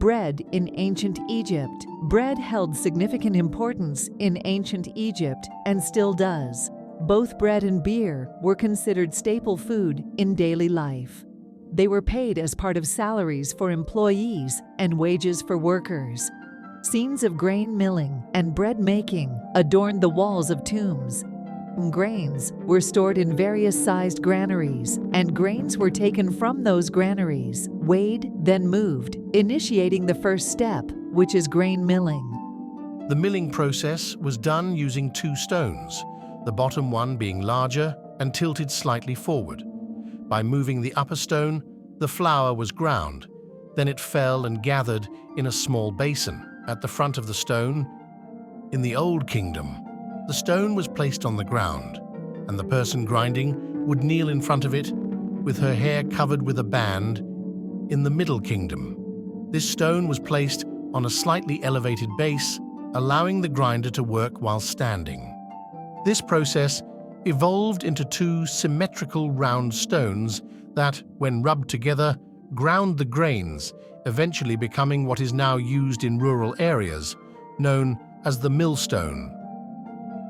Bread in ancient Egypt. Bread held significant importance in ancient Egypt and still does. Both bread and beer were considered staple food in daily life. They were paid as part of salaries for employees and wages for workers. Scenes of grain milling and bread making adorned the walls of tombs. Grains were stored in various sized granaries, and grains were taken from those granaries, weighed, then moved, initiating the first step, which is grain milling. The milling process was done using two stones, the bottom one being larger and tilted slightly forward. By moving the upper stone, the flour was ground. Then it fell and gathered in a small basin at the front of the stone. In the Old Kingdom, the stone was placed on the ground, and the person grinding would kneel in front of it with her hair covered with a band. In the Middle Kingdom, this stone was placed on a slightly elevated base, allowing the grinder to work while standing. This process evolved into two symmetrical round stones that, when rubbed together, ground the grains, eventually becoming what is now used in rural areas, known as the millstone.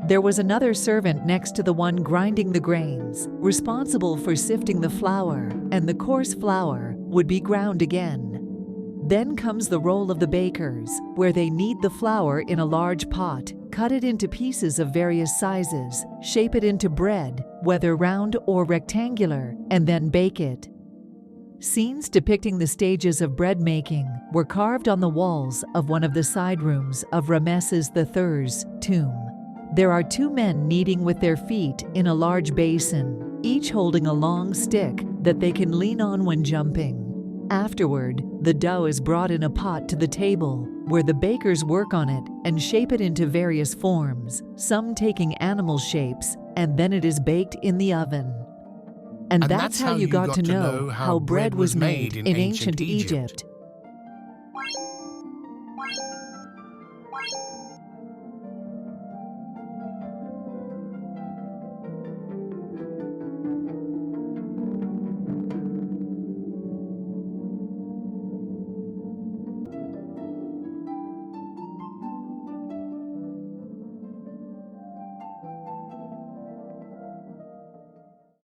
There was another servant next to the one grinding the grains, responsible for sifting the flour, and the coarse flour would be ground again. Then comes the role of the bakers, where they knead the flour in a large pot, cut it into pieces of various sizes, shape it into bread, whether round or rectangular, and then bake it. Scenes depicting the stages of bread making were carved on the walls of one of the side rooms of Ramesses III's tomb. There are two men kneading with their feet in a large basin, each holding a long stick that they can lean on when jumping. Afterward, the dough is brought in a pot to the table, where the bakers work on it and shape it into various forms, some taking animal shapes, and then it is baked in the oven. And that's how you got to know how bread was made in ancient Egypt.